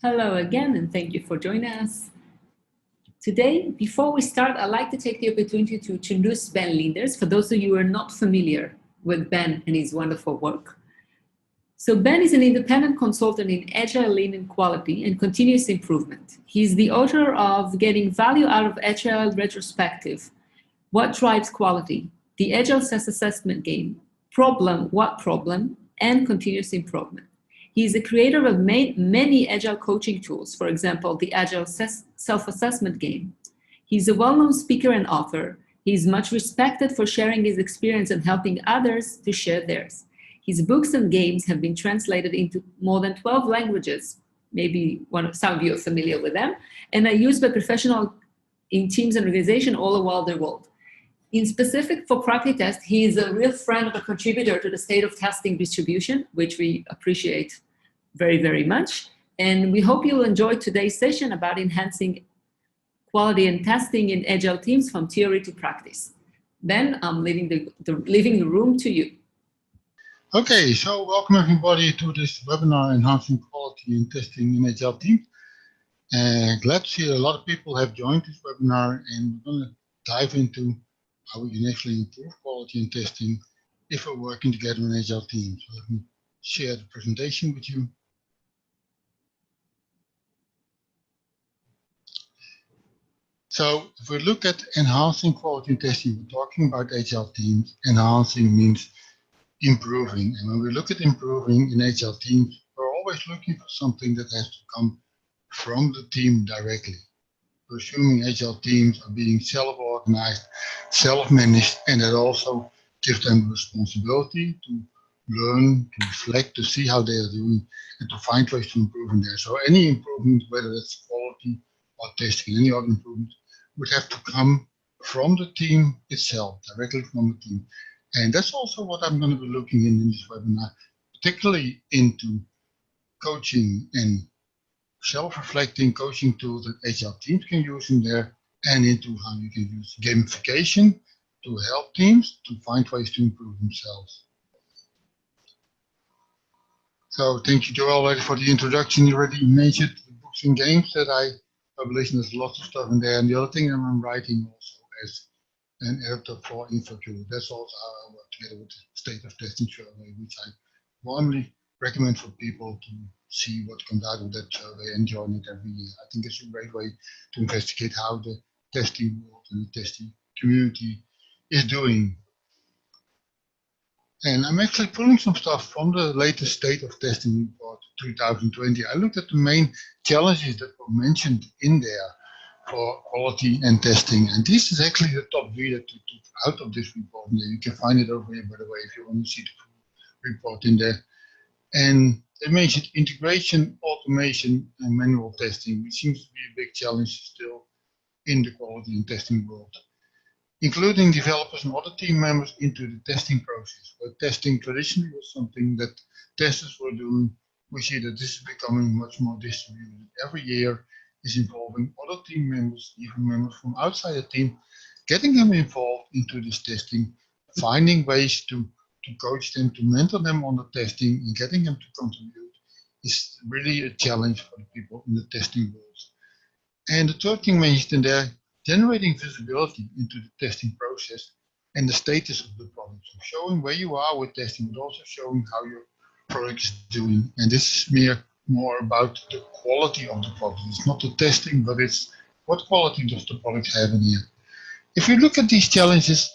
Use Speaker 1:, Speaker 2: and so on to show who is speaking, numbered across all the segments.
Speaker 1: Hello again, and thank you for joining us. Today, before we start, I'd like to take the opportunity to introduce Ben Linders, for those of you who are not familiar with Ben and his wonderful work. So Ben is an independent consultant in Agile, Lean, and Quality and Continuous Improvement. He's the author of Getting Value Out of Agile Retrospective, What Drives Quality, the Agile Self-Assessment Game, Problem, What Problem, and Continuous Improvement. He's the creator of many Agile coaching tools, for example, the Agile Self-Assessment Game. He's a well-known speaker and author. He's much respected for sharing his experience and helping others to share theirs. His books and games have been translated into more than 12 languages. Maybe some of you are familiar with them, and are used by professionals in teams and organizations all around the world. In specific for PractiTest, he is a real friend of a contributor to the State of Testing distribution, which we appreciate very, very much. And we hope you'll enjoy today's session about enhancing quality and testing in Agile teams from theory to practice. Ben, I'm leaving the room to you.
Speaker 2: Okay, so welcome everybody to this webinar, Enhancing Quality and Testing in Agile Teams. Glad to see a lot of people have joined this webinar, and we're going to dive into how we can actually improve quality and testing if we're working together in Agile teams. So let me share the presentation with you. So if we look at enhancing quality and testing, we're talking about Agile teams. Enhancing means improving. And when we look at improving in Agile teams, we're always looking for something that has to come from the team directly. We're assuming Agile teams are being self-organized, self-managed, and that also gives them responsibility to learn, to reflect, to see how they are doing, and to find ways to improve in there. So any improvement, whether it's quality or testing, any other improvement, would have to come from the team itself, directly from the team. And that's also what I'm going to be looking in this webinar, particularly into coaching and self-reflecting coaching tools that Agile teams can use in there, and into how you can use gamification to help teams to find ways to improve themselves. So thank you, Joel, already for the introduction. You already mentioned the books and games that I published, and there's lots of stuff in there. And the other thing I'm writing also as an editor for InfoQ. That's also how I work together with the State of Testing survey, which I warmly recommend for people to see what comes out of that survey and join it every year. I think it's a great way to investigate how the testing world and the testing community is doing. And I'm actually pulling some stuff from the latest State of Testing report 2020. I looked at the main challenges that were mentioned in there for quality and testing. And this is actually the top three that we took out of this report. And you can find it over here, by the way, if you want to see the full report in there. And they mentioned integration, automation, and manual testing, which seems to be a big challenge still in the quality and testing world. Including developers and other team members into the testing process. Where testing traditionally was something that testers were doing, we see that this is becoming much more distributed. Every year is involving other team members, even members from outside the team, getting them involved into this testing, finding ways to coach them, to mentor them on the testing, and getting them to contribute is really a challenge for the people in the testing world. And the third thing mentioned in there, generating visibility into the testing process and the status of the product. So showing where you are with testing, but also showing how your product is doing. And this is more about the quality of the product. It's not the testing, but it's what quality does the product have in here. If you look at these challenges,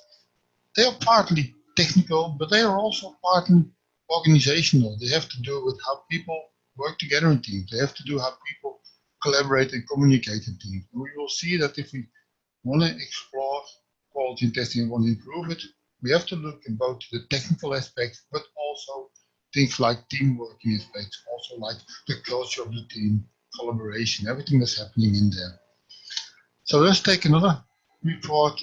Speaker 2: they are partly technical, but they are also partly organizational. They have to do with how people work together in teams. They have to do how people collaborate and communicate in teams. And we will see that if we want to explore quality and testing and want to improve it, we have to look at both the technical aspects, but also things like team working aspects, also like the culture of the team, collaboration, everything that's happening in there. So let's take another report.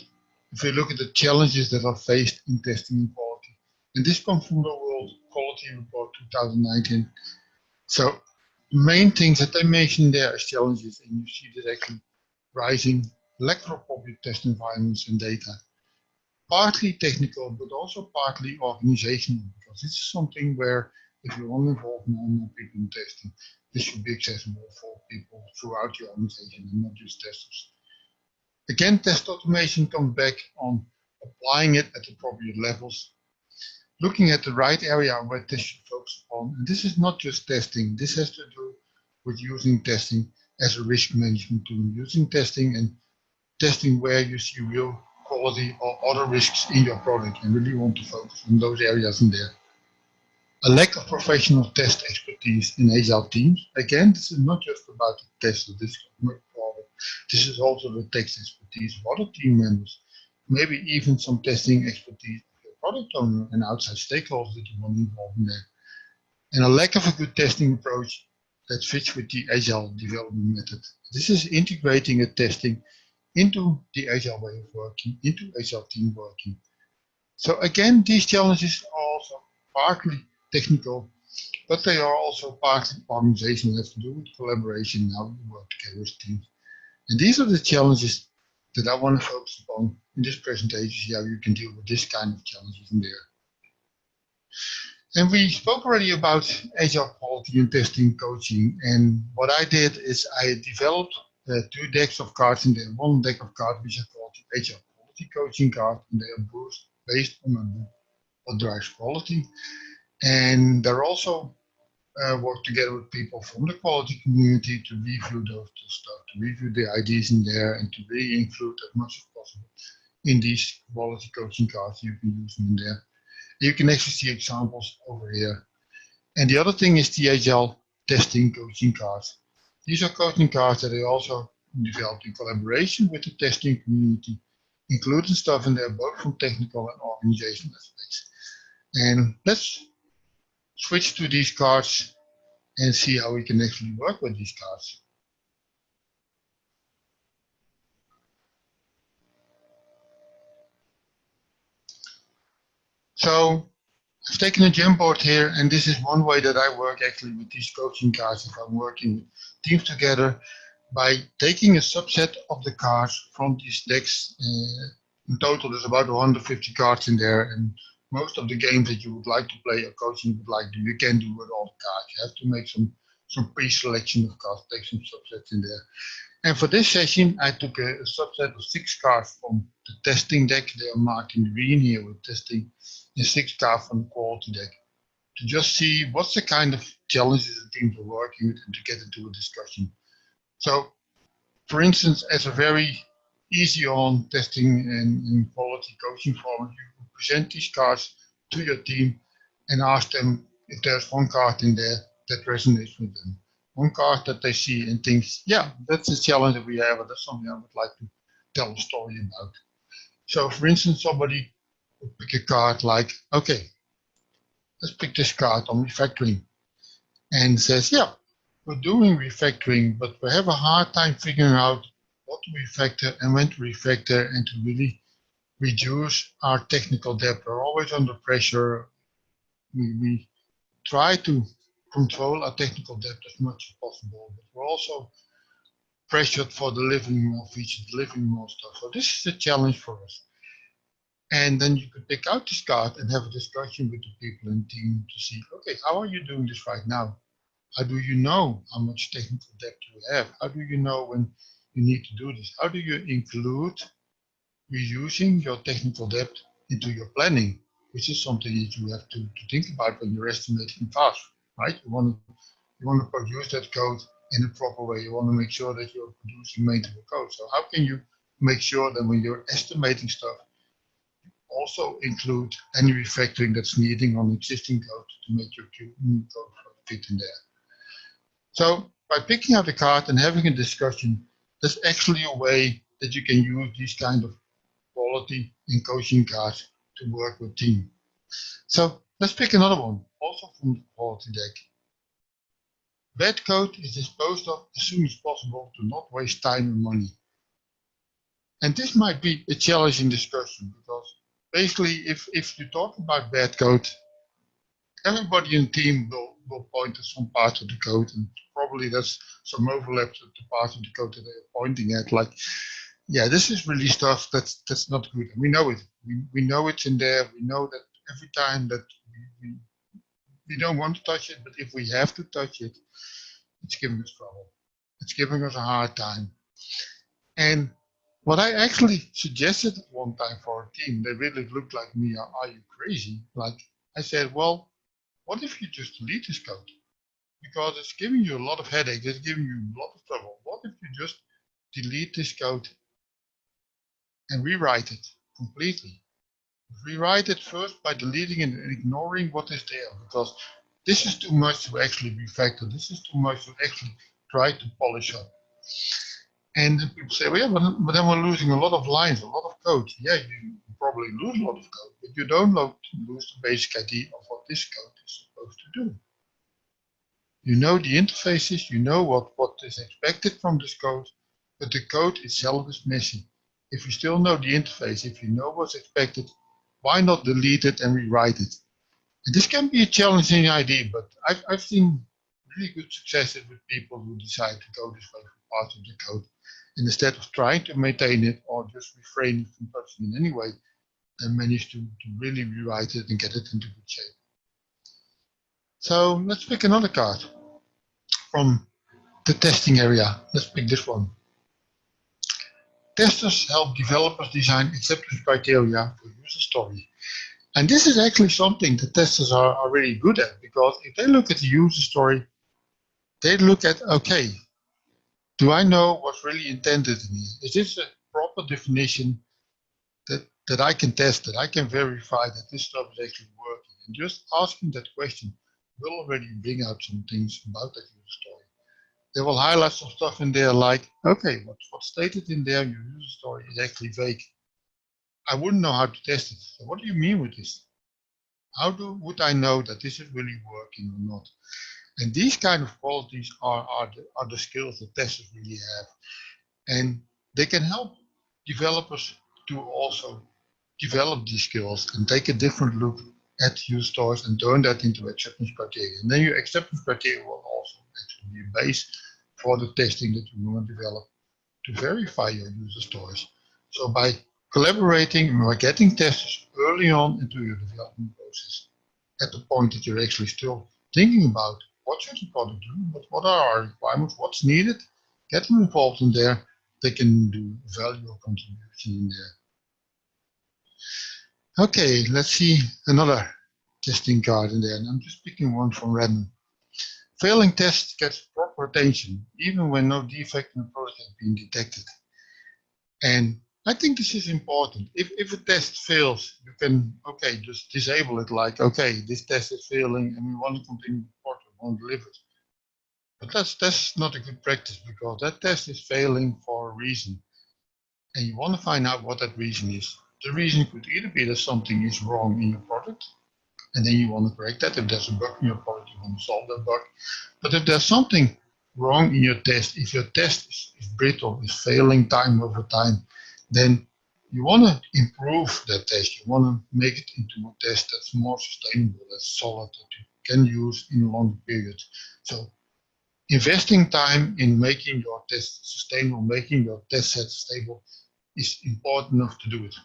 Speaker 2: If we look at the challenges that are faced in testing and quality, and this comes from the World Quality Report 2019. So the main things that they mention there as challenges, and you see that actually rising lack of appropriate test environments and data, partly technical, but also partly organizational, because this is something where if you want to involve more people in testing, this should be accessible for people throughout the organization and not just testers. Again, test automation comes back on applying it at the appropriate levels, looking at the right area where tests should focus on. And this is not just testing. This has to do with using testing as a risk management tool, using testing and testing where you see real quality or other risks in your product and really want to focus on those areas in there. A lack of professional test expertise in Agile teams. Again, this is not just about the test of this product. This is also the test expertise of other team members, maybe even some testing expertise of your product owner and outside stakeholders that you want involved in there. And a lack of a good testing approach that fits with the Agile development method. This is integrating a testing into the Agile way of working, into Agile team working. So again, these challenges are also partly technical, but they are also partly organizational, have to do with collaboration and how you work together as teams. And these are the challenges that I want to focus upon in this presentation, how you can deal with this kind of challenges in there. And we spoke already about Agile quality and testing coaching. And what I did is I developed 2 decks of cards in there. One deck of cards which I called the Agile quality coaching card, and they are based on what drives quality. And they're also work together with people from the quality community to review those stuff, to review the ideas in there, and to really include as much as possible in these quality coaching cards. You can use them in there. You can actually see examples over here. And the other thing is the Agile testing coaching cards. These are coaching cards that I also developed in collaboration with the testing community, including stuff in there both from technical and organizational aspects. And let's switch to these cards and see how we can actually work with these cards. So I've taken a Jamboard here, and this is one way that I work actually with these coaching cards if I'm working with teams together, by taking a subset of the cards from these decks. In total, there's about 150 cards in there, and most of the games that you would like to play or coaching would like to, you can do with all the cards. You have to make some pre-selection of cards, take some subsets in there. And for this session, I took a subset of 6 cards from the testing deck. They are marked in green here with testing, and 6 cards from the quality deck, to just see what's the kind of challenges the teams are working with and to get into a discussion. So, for instance, as a very easy on testing and quality coaching format, you present these cards to your team and ask them if there's one card in there that resonates with them. One card that they see and thinks, yeah, that's a challenge that we have, or that's something I would like to tell a story about. So, for instance, somebody would pick a card like, okay, let's pick this card on refactoring, and says, yeah, we're doing refactoring, but we have a hard time figuring out what to refactor and when to refactor, and to really reduce our technical debt. We're always under pressure. We try to control our technical debt as much as possible, but we're also pressured for delivering more features, delivering more stuff. So this is a challenge for us. And then you could pick out this card and have a discussion with the people in the team to see, okay, how are you doing this right now? How do you know how much technical debt you have? How do you know when you need to do this? How do you include reusing your technical debt into your planning, which is something that you have to think about when you're estimating costs, right? You want to produce that code in a proper way. You want to make sure that you're producing maintainable code. So how can you make sure that when you're estimating stuff, you also include any refactoring that's needing on existing code to make your new code fit in there? So by picking out a card and having a discussion, there's actually a way that you can use these kind of quality and coaching cards to work with team. So let's pick another one, also from the quality deck. Bad code is disposed of as soon as possible to not waste time and money. And this might be a challenging discussion, because basically if you talk about bad code, everybody in the team will point to some part of the code, and probably there's some overlap to the part of the code that they're pointing at, like, yeah, this is really stuff that's not good. And we know it. We know it's in there. We know that every time that we don't want to touch it, but if we have to touch it, it's giving us trouble. It's giving us a hard time. And what I actually suggested at one time for a team, they really looked like me, are you crazy? Like I said, well, what if you just delete this code? Because it's giving you a lot of headache, it's giving you a lot of trouble. What if you just delete this code and rewrite it completely? Rewrite it first by deleting and ignoring what is there, because this is too much to actually refactor. This is too much to actually try to polish up. And then people say, well, yeah, but then we're losing a lot of lines, a lot of code. Yeah, you probably lose a lot of code, but you don't lose the basic idea of what this code is supposed to do. You know the interfaces, you know what is expected from this code, but the code itself is missing. If you still know the interface, if you know what's expected, why not delete it and rewrite it? And this can be a challenging idea, but I've seen really good successes with people who decide to go this way for parts of the code. And instead of trying to maintain it or just refrain it from touching in any way, they manage to really rewrite it and get it into good shape. So let's pick another card from the testing area. Let's pick this one. Testers help developers design acceptance criteria for user story. And this is actually something that testers are really good at, because if they look at the user story, they look at, okay, do I know what's really intended in here? Is this a proper definition that I can test, that I can verify that this stuff is actually working? And just asking that question will already bring out some things about that user story. They will highlight some stuff in there like, okay, what's stated in there, your user story is actually vague. I wouldn't know how to test it. So what do you mean with this? How would I know that this is really working or not? And these kind of qualities are the skills that testers really have. And they can help developers to also develop these skills and take a different look at user stories and turn that into acceptance criteria. And then your acceptance criteria will also actually be a base for the testing that you want to develop to verify your user stories. So by collaborating and by getting testers early on into your development process, at the point that you're actually still thinking about what should the product do, what are our requirements, what's needed, get them involved in there, they can do valuable contribution in there. Okay, let's see another testing card in there, and I'm just picking one from random. Failing tests get proper attention, even when no defect in the product has been detected. And I think this is important. If a test fails, you can, okay, just disable it like, okay, this test is failing and we want to continue the product, we want to deliver it. But that's not a good practice, because that test is failing for a reason. And you want to find out what that reason is. The reason could either be that something is wrong in your product, and then you want to correct that. If there's a bug in your product, you want to solve that bug. But if there's something wrong in your test, if your test is brittle, is failing time over time, then you want to improve that test. You want to make it into a test that's more sustainable, that's solid, that you can use in a longer period. So investing time in making your test sustainable, making your test set stable, is important enough to do it.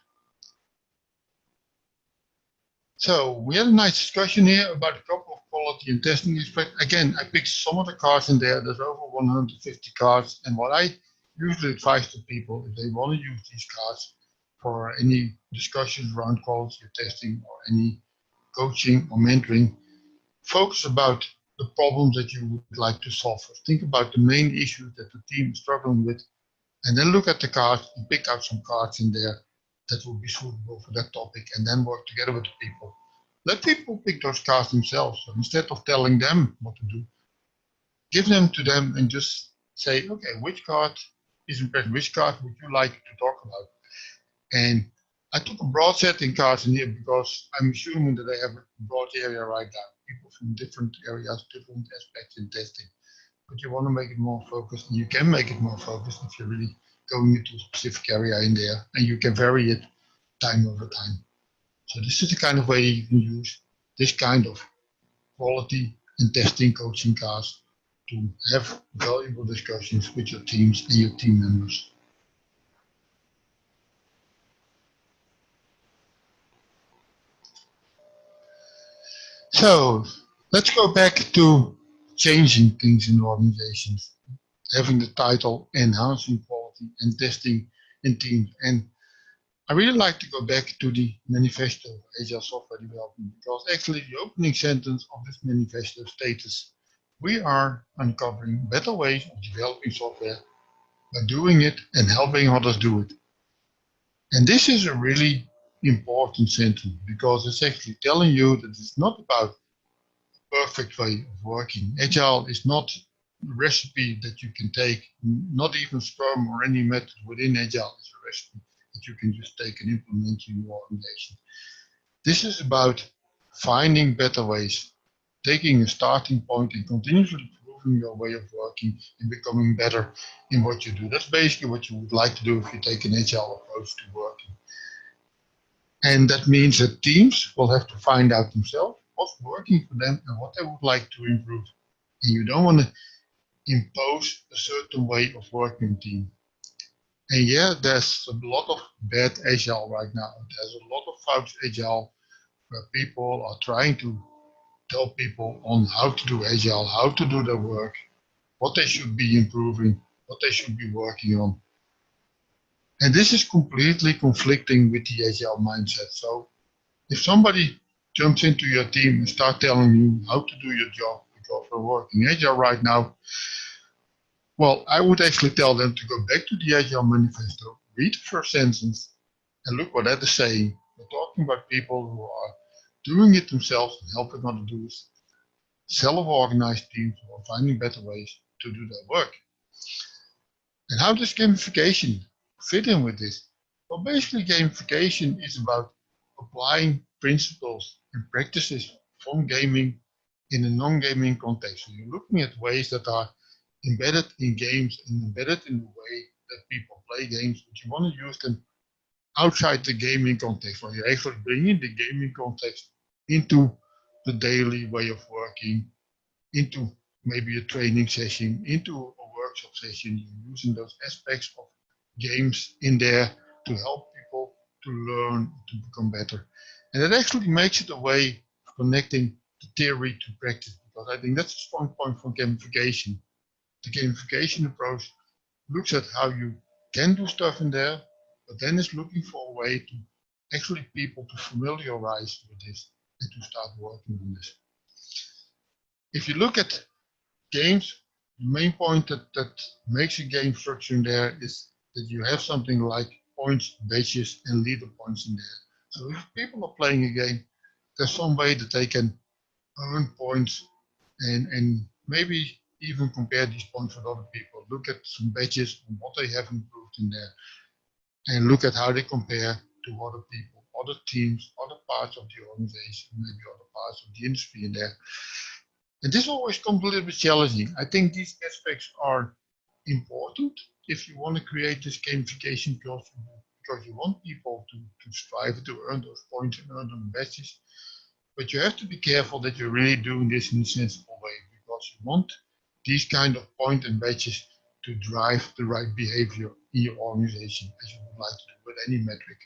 Speaker 2: So we had a nice discussion here about a couple of quality and testing aspects. Again, I picked some of the cards in there. There's over 150 cards. And what I usually advise to people, if they want to use these cards for any discussions around quality or testing or any coaching or mentoring, focus about the problems that you would like to solve. Think about the main issues that the team is struggling with, and then look at the cards and pick out some cards in there that will be suitable for that topic, and then work together with the people. Let people pick those cards themselves. So instead of telling them what to do, give them to them and just say, okay, which card is important? Which card would you like to talk about? And I took a broad setting cards in here because I'm assuming that they have a broad area right now. People from different areas, different aspects in testing. But you want to make it more focused, and you can make it more focused if you're really going into a specific area in there, and you can vary it time over time. So this is the kind of way you can use this kind of quality and testing coaching cards to have valuable discussions with your teams and your team members. So let's go back to changing things in organizations, having the title enhancing quality and testing in teams. And I really like to go back to the manifesto of Agile software development, because actually the opening sentence of this manifesto states, we are uncovering better ways of developing software by doing it and helping others do it. And this is a really important sentence, because it's actually telling you that it's not about a perfect way of working. Agile is not a recipe that you can take, not even Scrum or any method within Agile is a recipe that you can just take and implement in your organization. This is about finding better ways, taking a starting point and continuously improving your way of working and becoming better in what you do. That's basically what you would like to do if you take an Agile approach to working. And that means that teams will have to find out themselves what's working for them and what they would like to improve. And you don't want to impose a certain way of working team. And yeah, there's a lot of bad Agile right now. There's a lot of false Agile where people are trying to tell people on how to do Agile, how to do their work, what they should be improving, what they should be working on. And this is completely conflicting with the Agile mindset. So if somebody jumps into your team and start telling you how to do your job because we're working Agile right now, well, I would actually tell them to go back to the Agile manifesto, read the first sentence, and look what that is saying. We're talking about people who are doing it themselves and helping others do it. Self-organized teams who are finding better ways to do their work. And how does gamification fit in with this? Well, basically gamification is about applying principles and practices from gaming in a non-gaming context. So you're looking at ways that are embedded in games and embedded in the way that people play games, but you want to use them outside the gaming context, where you actually bring in the gaming context into the daily way of working, into maybe a training session, into a workshop session. You're using those aspects of games in there to help people to learn, to become better. And it actually makes it a way of connecting the theory to practice, because I think that's a strong point for gamification. The gamification approach looks at how you can do stuff in there, but then it's looking for a way to actually people to familiarize with this and to start working on this. If you look at games, the main point that makes a game structure in there is that you have something like points, badges, and leader points in there. So if people are playing a game, there's some way that they can earn points and maybe even compare these points with other people. Look at some badges and what they have improved in there, and look at how they compare to other people, other teams, other parts of the organization, maybe other parts of the industry in there. And this always comes a little bit challenging. I think these aspects are important if you want to create this gamification culture, because you want people to strive to earn those points and earn them badges. But you have to be careful that you're really doing this in a sensible way, because you want these kind of point and badges to drive the right behavior in your organization, as you would like to do with any metric.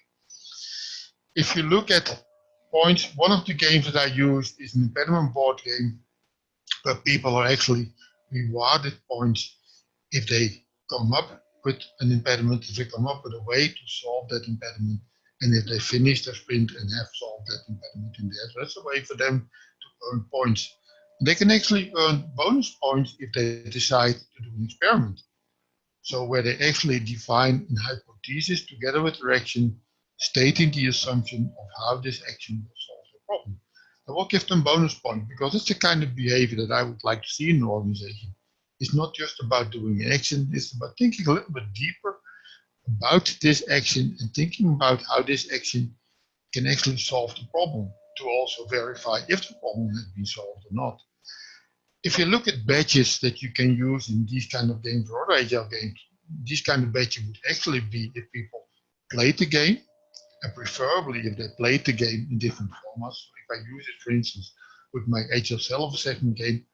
Speaker 2: If you look at points, one of the games that I use is an impediment board game, where people are actually rewarded points if they come up with an impediment, if they come up with a way to solve that impediment, and if they finish their sprint and have solved that impediment in there. So that's a way for them to earn points. They can actually earn bonus points if they decide to do an experiment. So where they actually define a hypothesis together with their action, stating the assumption of how this action will solve the problem. I will give them bonus points, because it's the kind of behavior that I would like to see in an organization. It's not just about doing an action, it's about thinking a little bit deeper about this action and thinking about how this action can actually solve the problem, to also verify if the problem has been solved or not. If you look at badges that you can use in these kind of games or other Agile games, these kind of badges would actually be if people played the game, and preferably if they played the game in different formats. So if I use it, for instance, with my Agile self-assessment game,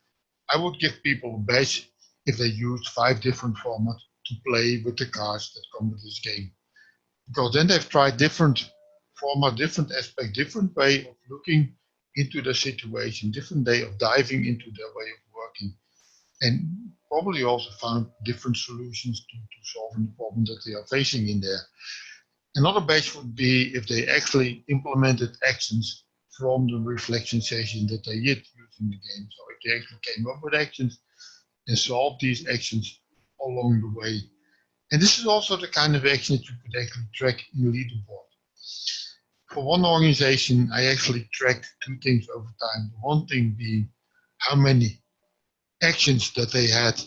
Speaker 2: I would give people a badge if they used 5 different formats to play with the cards that come with this game. Because then they've tried different format, different aspect, different way of looking into the situation, different way of diving into their way of working. and probably also found different solutions to solving the problem that they are facing in there. Another base would be if they actually implemented actions from the reflection session that they did using the game. So if they actually came up with actions and solved these actions along the way. And this is also the kind of action that you could actually track in the leaderboard. For one organization, I actually tracked two things over time. One thing being how many actions that they had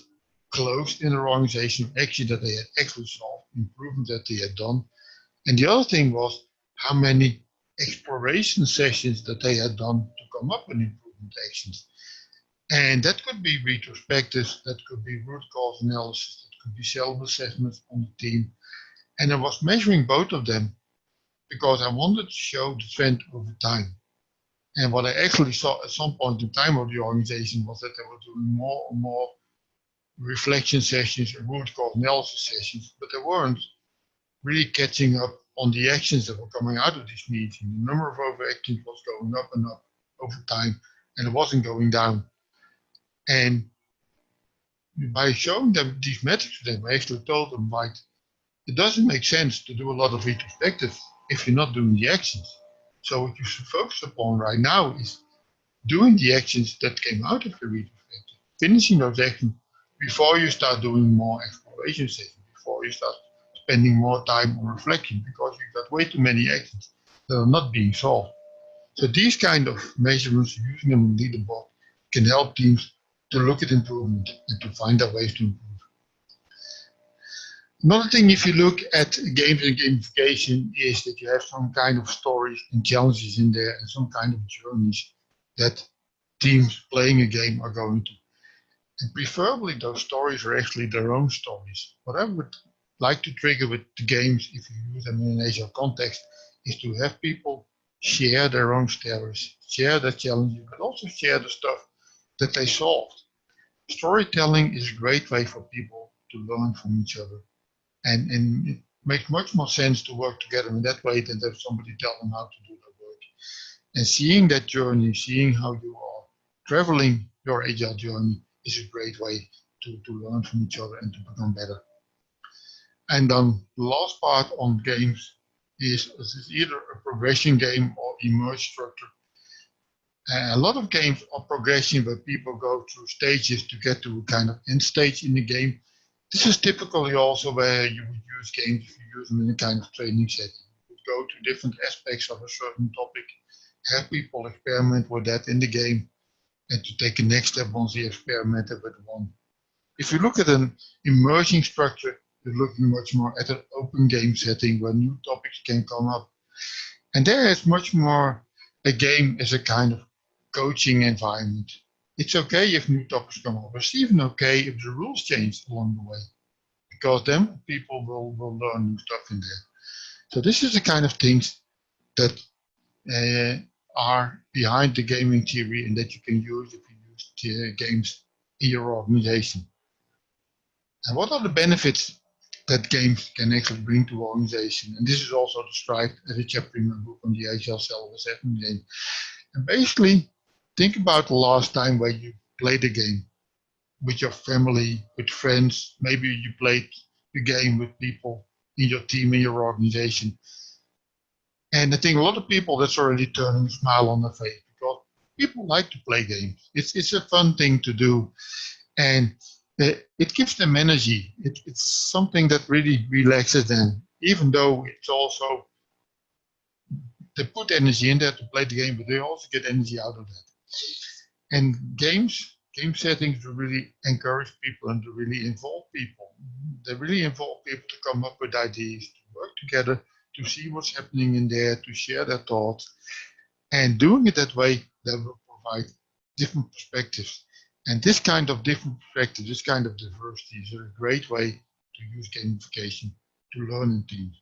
Speaker 2: closed in their organization, actions that they had actually solved, improvements that they had done. And the other thing was how many exploration sessions that they had done to come up with improvement actions. And that could be retrospectives, that could be root cause analysis, that could be self-assessments on the team. And I was measuring both of them because I wanted to show the trend over time. And what I actually saw at some point in time of the organization was that they were doing more and more reflection sessions and root cause analysis sessions, but they weren't really catching up on the actions that were coming out of this meeting. The number of overactions was going up and up over time, and it wasn't going down. And by showing them these metrics to them, I actually told them, right, it doesn't make sense to do a lot of retrospectives if you're not doing the actions. So what you should focus upon right now is doing the actions that came out of the retrospective, finishing those actions before you start doing more exploration sessions, before you start spending more time on reflection, because you've got way too many actions that are not being solved. So these kind of measurements, using them in leaderboard, can help teams to look at improvement and to find out ways to improve. Another thing, if you look at games and gamification, is that you have some kind of stories and challenges in there and some kind of journeys that teams playing a game are going to. And preferably those stories are actually their own stories. What I would like to trigger with the games, if you use them in an Agile context, is to have people share their own stories, share their challenges, but also share the stuff that they solved. Storytelling is a great way for people to learn from each other. And it makes much more sense to work together in that way than have somebody tell them how to do their work. And seeing that journey, seeing how you are traveling your Agile journey is a great way to learn from each other and to become better. And then the last part on games is either a progression game or emerge structure. A lot of games are progression where people go through stages to get to a kind of end stage in the game. This is typically also where you would use games if you use them in a kind of training setting. You would go to different aspects of a certain topic, have people experiment with that in the game, and to take a next step once they experimented with one. If you look at an emerging structure, you're looking much more at an open game setting where new topics can come up. And there is much more a game as a kind of coaching environment. It's okay if new topics come up. It's even okay if the rules change along the way, because then people will learn new stuff in there. So this is the kind of things that are behind the gaming theory and that you can use if you use games in your organization. And what are the benefits that games can actually bring to organization? And this is also described as a chapter in my book on the Agile self-assessment game. And basically, think about the last time where you played a game with your family, with friends. Maybe you played the game with people in your team, in your organization. And I think a lot of people, that's already turning a smile on their face because people like to play games. It's a fun thing to do. And it gives them energy. It's something that really relaxes them, even though it's also, they put energy in there to play the game, but they also get energy out of that. And game settings to really encourage people and to really involve people. They really involve people to come up with ideas, to work together, to see what's happening in there, to share their thoughts. And doing it that way, that will provide different perspectives. And this kind of different perspective, this kind of diversity is a great way to use gamification to learn in teams.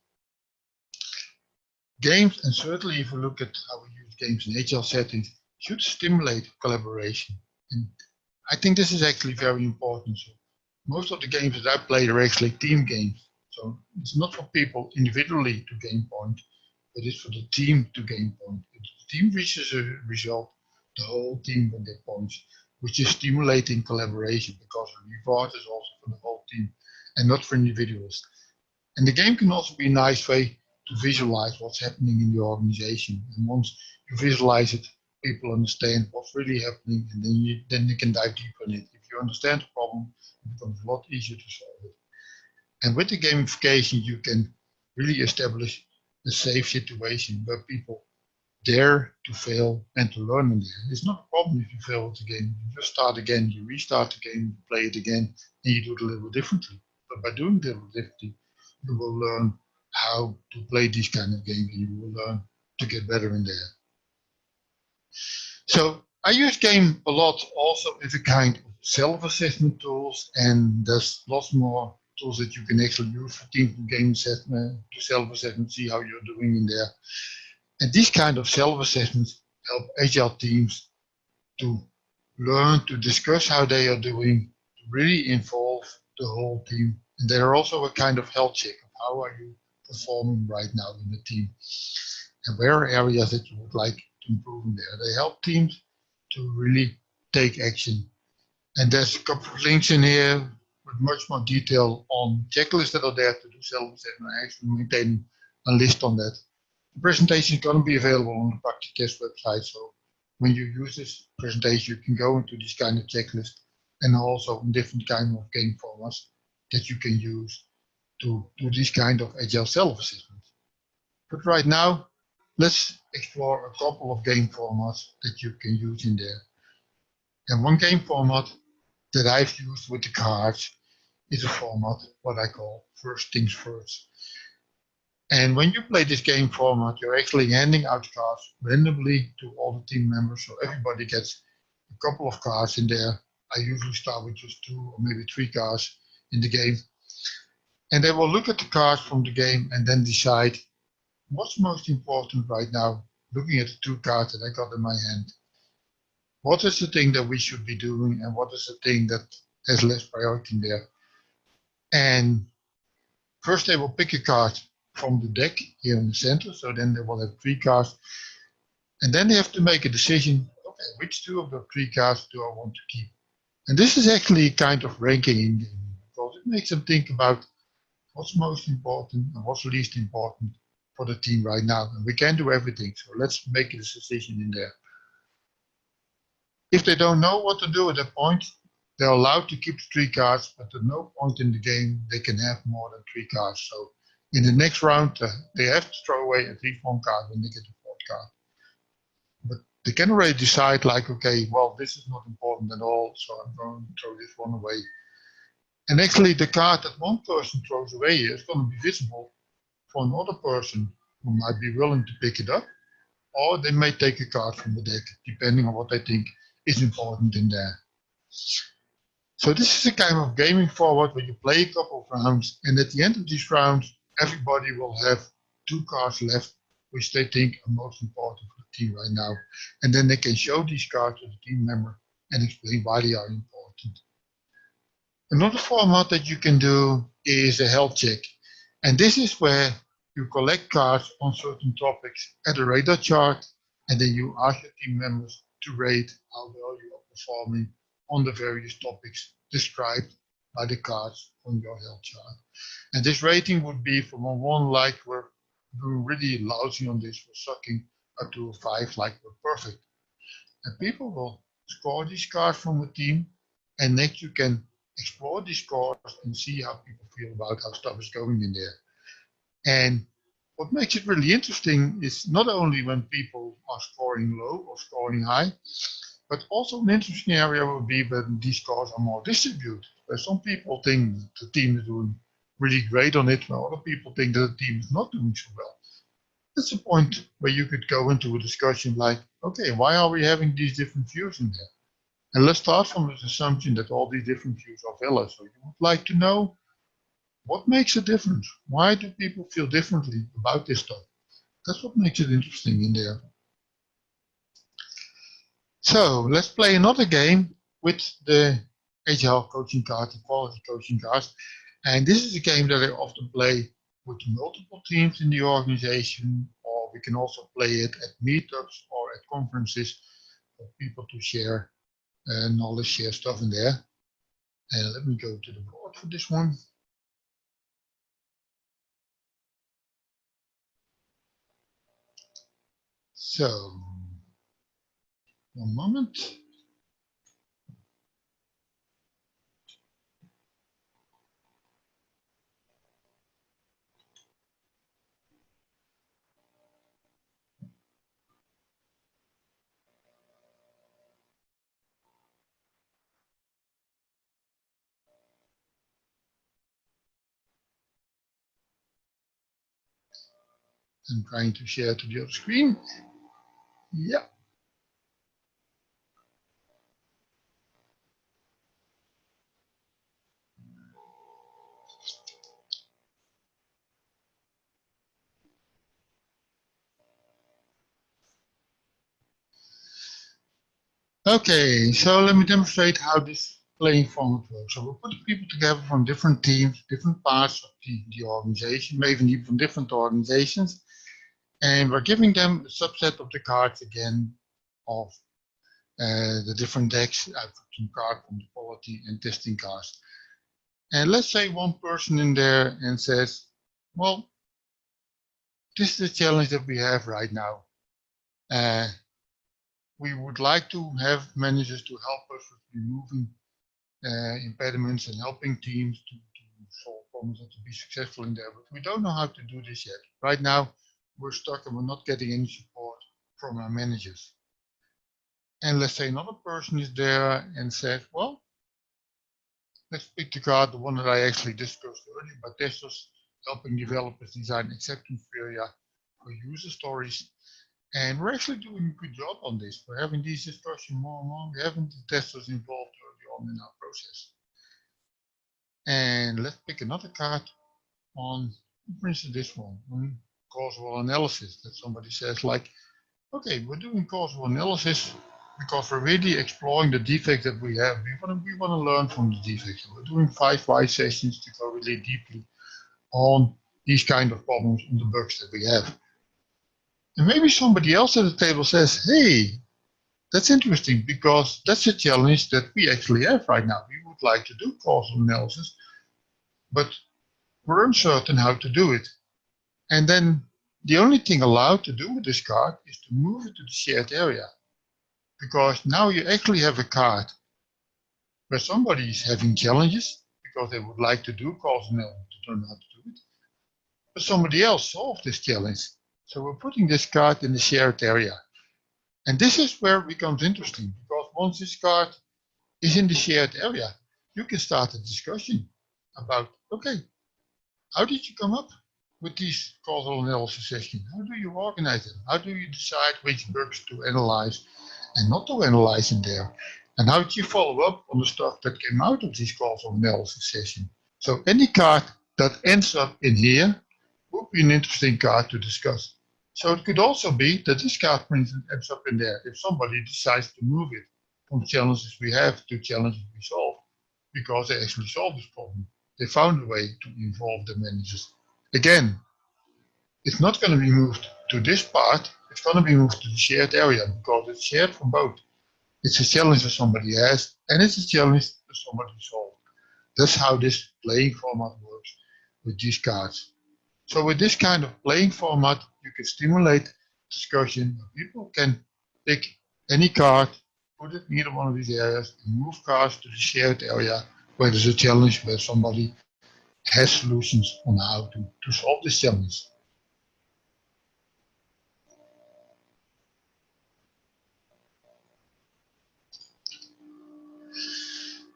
Speaker 2: Games, and certainly if we look at how we use games in Agile settings, should stimulate collaboration. And I think this is actually very important. So most of the games that I play are actually team games. So it's not for people individually to gain points, but it's for the team to gain points. If the team reaches a result, the whole team will get points. which is stimulating collaboration, because the reward is also for the whole team and not for individuals. And the game can also be a nice way to visualize what's happening in the organization. And once you visualize it, people understand what's really happening, and then you can dive deeper in it. If you understand the problem, it becomes a lot easier to solve it. And with the gamification, you can really establish a safe situation where people dare to fail and to learn in there. It's not a problem if you fail at the game. You just start again, you restart the game, you play it again, and you do it a little differently. But by doing it a little differently, you will learn how to play these kind of games, and you will learn to get better in there. So I use game a lot also as a kind of self-assessment tools, and there's lots more tools that you can actually use for team to game assessment, to self-assessment, see how you're doing in there. And these kind of self-assessments help Agile teams to learn, to discuss how they are doing, to really involve the whole team. And they are also a kind of health check of how are you performing right now in the team, and where are areas that you would like to improve in there. They help teams to really take action. And there's a couple of links in here with much more detail on checklists that are there to do self-assessment. I actually maintain a list on that. The presentation is going to be available on the Practice Test website, so when you use this presentation, you can go into this kind of checklist, and also in different kind of game formats that you can use to do this kind of Agile self-assessment. But right now, let's explore a couple of game formats that you can use in there. And one game format that I've used with the cards is a format what I call first things first. And when you play this game format, you're actually handing out cards randomly to all the team members, so everybody gets a couple of cards in there. I usually start with just 2 or maybe 3 cards in the game. And they will look at the cards from the game and then decide what's most important right now, looking at the 2 cards that I got in my hand. What is the thing that we should be doing, and what is the thing that has less priority in there? And first they will pick a card from the deck here in the center, so then they will have 3 cards. And then they have to make a decision, okay, which 2 of the 3 cards do I want to keep? And this is actually kind of ranking in gaming, because it makes them think about what's most important and what's least important for the team right now. And we can't do everything, so let's make a decision in there. If they don't know what to do at that point, they're allowed to keep 3 cards, but at no point in the game they can have more than 3 cards. So in the next round, they have to throw away at least 1 card when they get the 4th card. But they can already decide, like, okay, well, this is not important at all, so I'm going to throw this one away. And actually, the card that one person throws away is going to be visible for another person who might be willing to pick it up, or they may take a card from the deck, depending on what they think is important in there. So this is a kind of gaming forward where you play a couple of rounds, and at the end of these rounds, everybody will have 2 cards left, which they think are most important for the team right now. And then they can show these cards to the team member and explain why they are important. Another format that you can do is a health check. And this is where you collect cards on certain topics at a radar chart, and then you ask your team members to rate how well you are performing on the various topics described by the cards on your health chart. And this rating would be from a 1, like we're doing really lousy on this, we're sucking, up to a 5, like we're perfect. And people will score these cards from the team, and next you can explore these scores and see how people feel about how stuff is going in there. And what makes it really interesting is not only when people are scoring low or scoring high, but also an interesting area will be when these scores are more distributed. Where some people think the team is doing really great on it, while other people think that the team is not doing so well. That's a point where you could go into a discussion like, okay, why are we having these different views in there? And let's start from this assumption that all these different views are valid. So you would like to know what makes a difference? Why do people feel differently about this stuff? That's what makes it interesting in there. So let's play another game with the Agile coaching card, the quality coaching cards. And this is a game that I often play with multiple teams in the organization, or we can also play it at meetups or at conferences for people to share knowledge share stuff in there. And let me go to the board for this one. So, one moment. I'm trying to share to the other screen. Yeah. Okay, so let me demonstrate how this playing format works. So we're putting people together from different teams, different parts of the organization, maybe even from different organizations. And we're giving them a subset of the cards again of the different decks, from card from the quality and testing cards. And let's say one person in there and says, well, this is the challenge that we have right now. We would like to have managers to help us with removing impediments and helping teams to solve problems and to be successful in there. But we don't know how to do this yet. Right now, we're stuck and we're not getting any support from our managers. And let's say another person is there and says, well, let's pick the card, the one that I actually discussed earlier, about testers helping developers design acceptance criteria for user stories. And we're actually doing a good job on this. We're having these discussions more and more. We're having the testers involved early on in our process. And let's pick another card on, for instance, this one, on causal analysis, that somebody says like, okay, we're doing causal analysis because we're really exploring the defects that we have. We want to learn from the defects. We're doing 5 why sessions to go really deeply on these kind of problems, on the bugs that we have. And maybe somebody else at the table says, hey, that's interesting because that's a challenge that we actually have right now. We would like to do causal analysis, but we're uncertain how to do it. And then the only thing allowed to do with this card is to move it to the shared area. Because now you actually have a card where somebody is having challenges because they would like to do causal analysis to learn how to do it. But somebody else solved this challenge. So we're putting this card in the shared area. And this is where it becomes interesting, because once this card is in the shared area, you can start a discussion about, okay, how did you come up with these causal analysis sessions? How do you organize them? How do you decide which bugs to analyze and not to analyze in there? And how do you follow up on the stuff that came out of this causal analysis session? So any card that ends up in here would be an interesting card to discuss. So it could also be that this card, for instance, ends up in there if somebody decides to move it from challenges we have to challenges we solve, because they actually solved this problem. They found a way to involve the managers. Again, it's not going to be moved to this part, it's going to be moved to the shared area because it's shared for both. It's a challenge that somebody has, and it's a challenge that somebody solved. That's how this playing format works with these cards. So with this kind of playing format, you can stimulate discussion. People can pick any card, put it in either one of these areas, and move cards to the shared area where there's a challenge, where somebody has solutions on how to solve this challenge.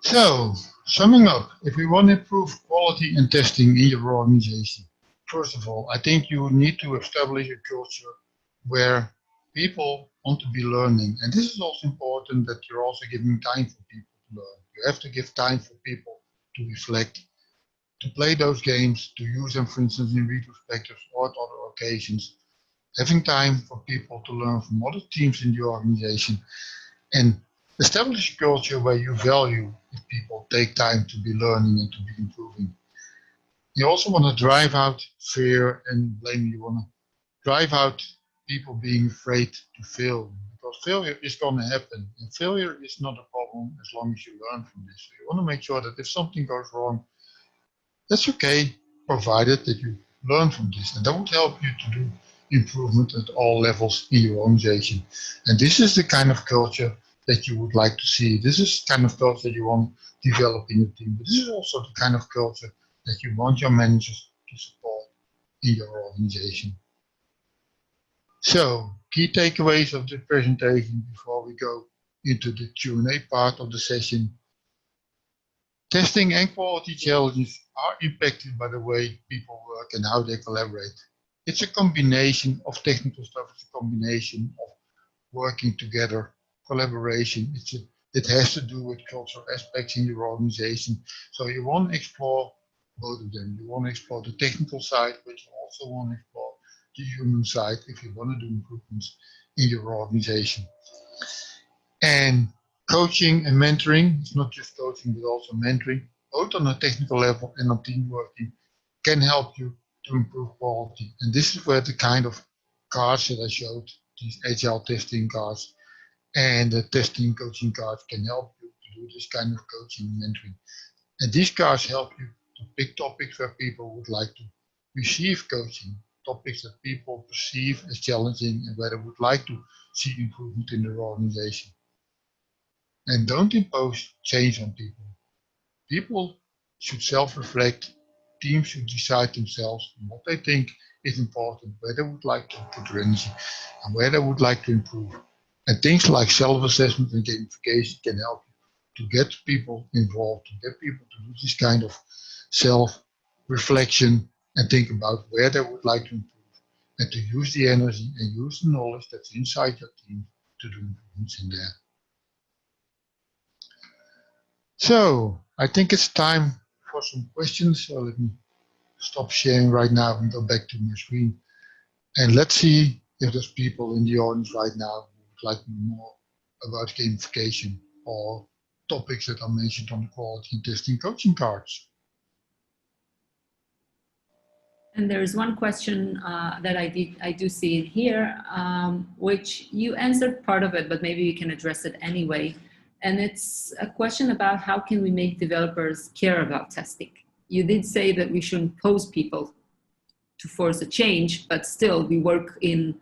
Speaker 2: So, summing up, if we want to improve quality and testing in your organization, first of all, I think you need to establish a culture where people want to be learning. And this is also important, that you're also giving time for people to learn. You have to give time for people to reflect, to play those games, to use them, for instance, in retrospectives or at other occasions. Having time for people to learn from other teams in the organization, and establish a culture where you value if people take time to be learning and to be improving. You also want to drive out fear and blame. You want to drive out people being afraid to fail, because failure is going to happen. And failure is not a problem as long as you learn from this. So you want to make sure that if something goes wrong, that's okay, provided that you learn from this. And that would help you to do improvement at all levels in your organization. And this is the kind of culture that you would like to see. This is the kind of culture you want to develop in your team. But this is also the kind of culture that you want your managers to support in your organization. So, key takeaways of the presentation before we go into the Q&A part of the session. Testing and quality challenges are impacted by the way people work and how they collaborate. It's a combination of technical stuff, it's a combination of working together, collaboration. It has to do with cultural aspects in your organization. So you want to explore both of them. You want to explore the technical side, but you also want to explore the human side if you want to do improvements in your organization. And coaching and mentoring, it's not just coaching, but also mentoring, both on a technical level and on team working, can help you to improve quality. And this is where the kind of cards that I showed, these agile testing cards and the testing coaching cards, can help you to do this kind of coaching and mentoring. And these cards help you to pick topics where people would like to receive coaching, topics that people perceive as challenging and where they would like to see improvement in their organization. And don't impose change on people. People should self-reflect. Teams should decide themselves what they think is important, where they would like to put their energy, and where they would like to improve. And things like self-assessment and gamification can help you to get people involved, to get people to do this kind of self-reflection and think about where they would like to improve, and to use the energy and use the knowledge that's inside your team to do improvements in there. So I think it's time for some questions. So let me stop sharing right now and go back to my screen. And let's see if there's people in the audience right now who would like to know more about gamification or topics that are mentioned on the quality and testing coaching cards.
Speaker 1: And there is one question that I do see in here, which you answered part of it, but maybe you can address it anyway. And it's a question about how can we make developers care about testing? You did say that we shouldn't pose people to force a change, but still we work in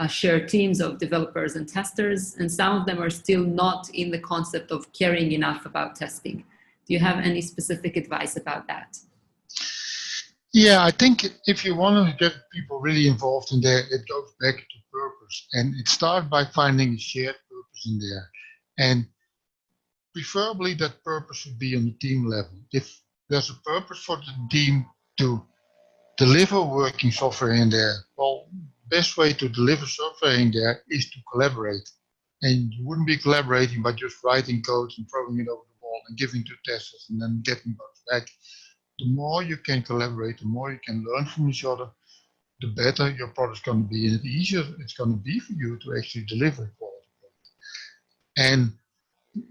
Speaker 1: shared teams of developers and testers, and some of them are still not in the concept of caring enough about testing. Do you have any specific advice about that?
Speaker 2: Yeah, I think if you want to get people really involved in there, it goes back to purpose. And it starts by finding a shared purpose in there. And preferably that purpose should be on the team level. If there's a purpose for the team to deliver working software in there, well, best way to deliver software in there is to collaborate. And you wouldn't be collaborating by just writing code and throwing it over the wall and giving to testers and then getting bugs back. The more you can collaborate, the more you can learn from each other, the better your product's going to be, and the easier it's going to be for you to actually deliver quality. And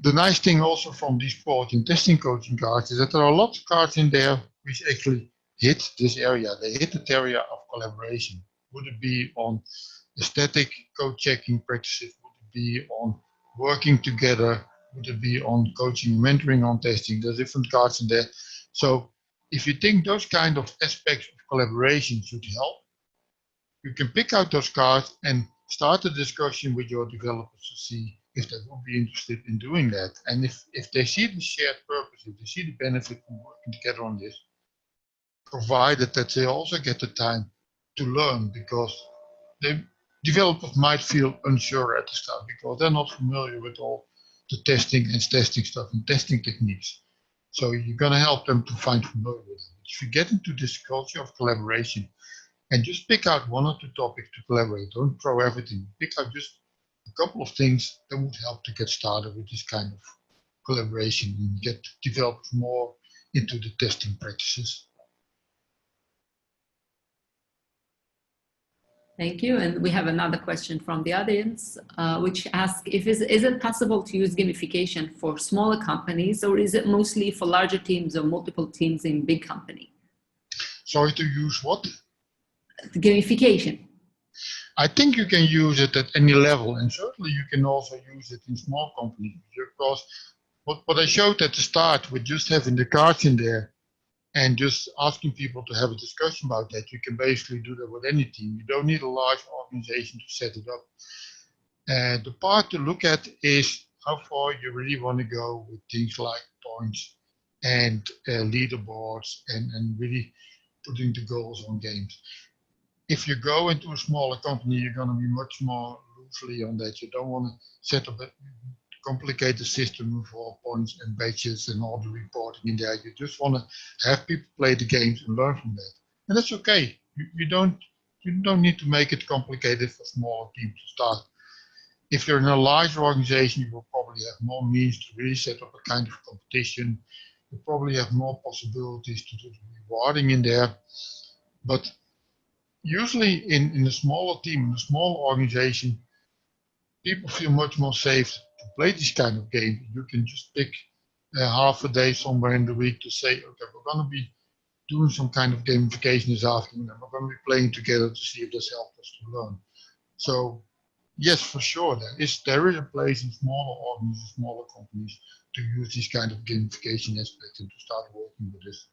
Speaker 2: the nice thing also from these quality and testing coaching cards is that there are lots of cards in there which actually hit this area. They hit the area of collaboration. Would it be on static code checking practices? Would it be on working together? Would it be on coaching, mentoring, on testing? There's different cards in there. So if you think those kind of aspects of collaboration should help, you can pick out those cards and start a discussion with your developers to see if they would be interested in doing that. And if they see the shared purpose, if they see the benefit from working together on this, provided that they also get the time to learn, because the developers might feel unsure at the start because they're not familiar with all the testing and testing stuff and testing techniques. So you're going to help them to find familiar with it. If you get into this culture of collaboration and just pick out one or two topics to collaborate, don't throw everything, pick out just a couple of things that would help to get started with this kind of collaboration and get developers more into the testing practices.
Speaker 1: Thank you. And we have another question from the audience, which asks, is it possible to use gamification for smaller companies, or is it mostly for larger teams or multiple teams in big company?
Speaker 2: Sorry, to use what?
Speaker 1: The gamification.
Speaker 2: I think you can use it at any level, and certainly you can also use it in small companies, because what I showed at the start with just having the cards in there and just asking people to have a discussion about that, you can basically do that with any team. You don't need a large organization to set it up. And the part to look at is how far you really want to go with things like points and leaderboards and really putting the goals on games. If you go into a smaller company, you're going to be much more loosely on that. You don't want to set up a complicated system with all points and badges and all the reporting in there. You just want to have people play the games and learn from that. And that's okay. You don't need to make it complicated for smaller teams to start. If you're in a larger organization, you will probably have more means to really set up a kind of competition. You probably have more possibilities to do rewarding in there. But usually in a smaller team, in a small organization, people feel much more safe to play this kind of game. You can just pick half a day somewhere in the week to say, okay, we're going to be doing some kind of gamification this afternoon, and we're going to be playing together to see if this helps us to learn. So yes, for sure, there is a place in smaller organizations, smaller companies to use this kind of gamification aspect and to start working with this.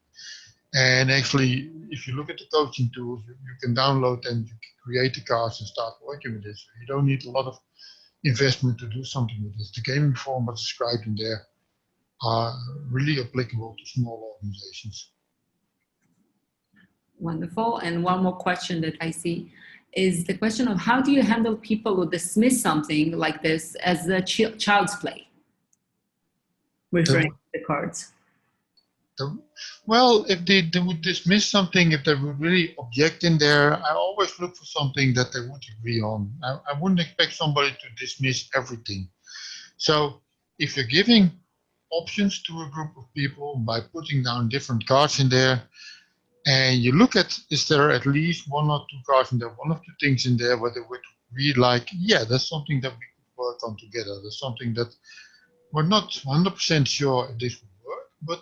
Speaker 2: And actually, if you look at the coaching tools, you can download them, you can create the cards and start working with this. You don't need a lot of investment to do something with this. The gaming formats described in there are really applicable to small organizations.
Speaker 1: Wonderful. And one more question that I see is the question of how do you handle people who dismiss something like this as a child's play, referring to the cards?
Speaker 2: Well, if they would dismiss something, if they would really object in there, I always look for something that they would agree on. I wouldn't expect somebody to dismiss everything. So if you're giving options to a group of people by putting down different cards in there, and you look at, is there at least one or two cards in there, one or two things in there where they would really like, yeah, that's something that we could work on together. There's something that we're not 100% sure if this would work, but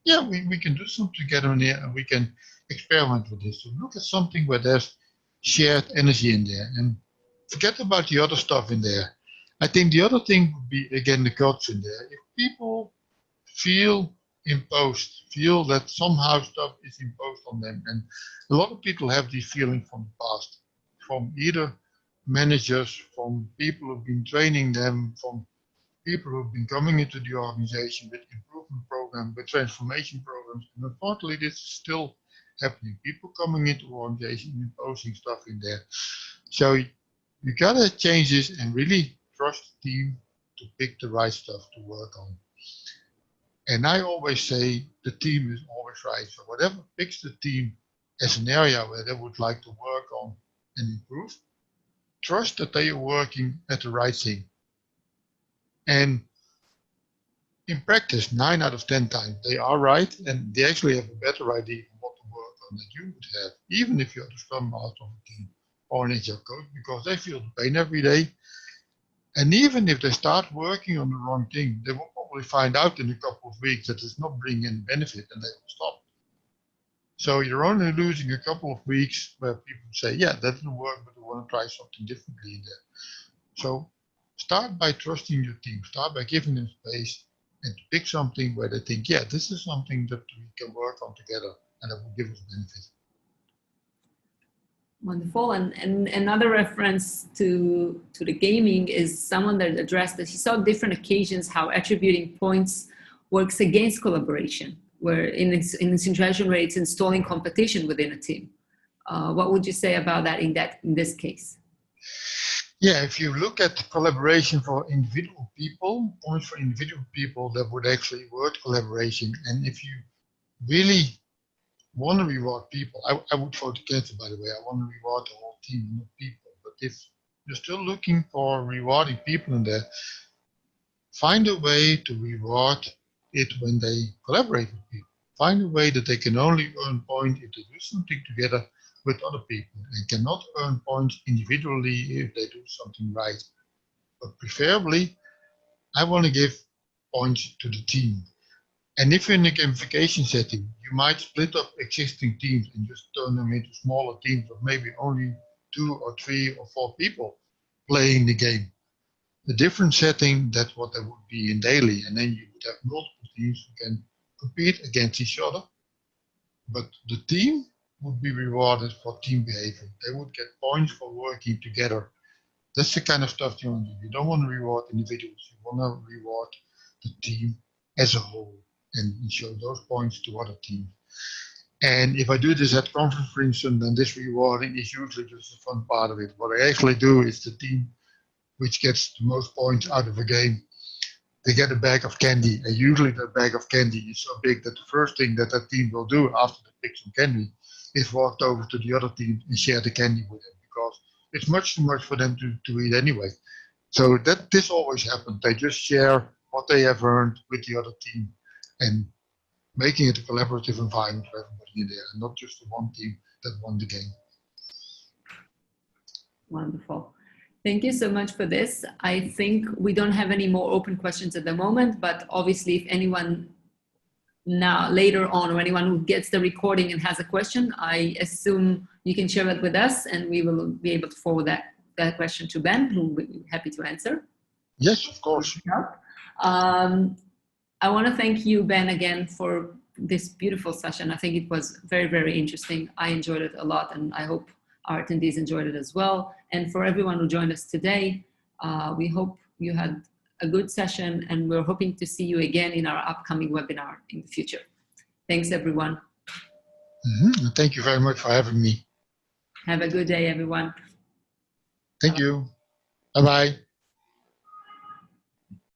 Speaker 2: yeah, we can do something together in there and we can experiment with this. So look at something where there's shared energy in there and forget about the other stuff in there. I think the other thing would be, again, the culture in there. If people feel imposed, feel that somehow stuff is imposed on them, and a lot of people have this feeling from the past, from either managers, from people who've been training them, from people who've been coming into the organization with improvement programs, with transformation programs, and unfortunately this is still happening. People coming into organization and imposing stuff in there. So you gotta change this and really trust the team to pick the right stuff to work on. And I always say the team is always right. So whatever picks the team as an area where they would like to work on and improve, trust that they are working at the right thing. And in practice, 9 out of 10 times, they are right, and they actually have a better idea of what to work on that you would have, even if you're the scrum master of a team or an agile coach, because they feel the pain every day. And even if they start working on the wrong thing, they will probably find out in a couple of weeks that it's not bringing any benefit, and they will stop. So you're only losing a couple of weeks where people say, yeah, that didn't work, but I want to try something differently in there. So start by trusting your team, start by giving them space, and to pick something where they think, yeah, this is something that we can work on together and that will give us benefit.
Speaker 1: Wonderful. And another reference to the gaming is someone that addressed that he saw different occasions how attributing points works against collaboration, where in a situation where it's installing competition within a team. What would you say about that in this case?
Speaker 2: Yeah, if you look at collaboration for individual people, points for individual people, that would actually work collaboration. And if you really want to reward people, I would vote against it, by the way. I want to reward the whole team, not people. But if you're still looking for rewarding people in there, find a way to reward it when they collaborate with people. Find a way that they can only earn points if they do something together with other people and cannot earn points individually if they do something right. But preferably, I want to give points to the team. And if you're in a gamification setting, you might split up existing teams and just turn them into smaller teams of maybe only 2 or 3 or 4 people playing the game. A different setting, that's what they would be in daily, and then you would have multiple teams who can compete against each other. But the team would be rewarded for team behavior. They would get points for working together. That's the kind of stuff you want to do. You don't want to reward individuals. You want to reward the team as a whole and show those points to other teams. And if I do this at conference, for instance, then this rewarding is usually just the fun part of it. What I actually do is the team which gets the most points out of a game, they get a bag of candy. And usually that bag of candy is so big that the first thing that team will do after they pick some candy is walk over to the other team and share the candy with them, because it's much too much for them to eat anyway. So this always happens. They just share what they have earned with the other team and making it a collaborative environment for everybody in there, and not just the one team that won the game.
Speaker 1: Wonderful. Thank you so much for this. I think we don't have any more open questions at the moment, but obviously if anyone now later on, or anyone who gets the recording and has a question, I assume you can share it with us and we will be able to forward that question to Ben, who will be happy to answer.
Speaker 2: Yes, of course.
Speaker 1: I want to thank you, Ben, again for this beautiful session. I think it was very, very interesting. I enjoyed it a lot, and I hope our attendees enjoyed it as well. And for everyone who joined us today, we hope you had a good session, and we're hoping to see you again in our upcoming webinar in the future. Thanks, everyone.
Speaker 2: Thank you very much for having me.
Speaker 1: Have a good day, everyone.
Speaker 2: Thank you. Bye-bye.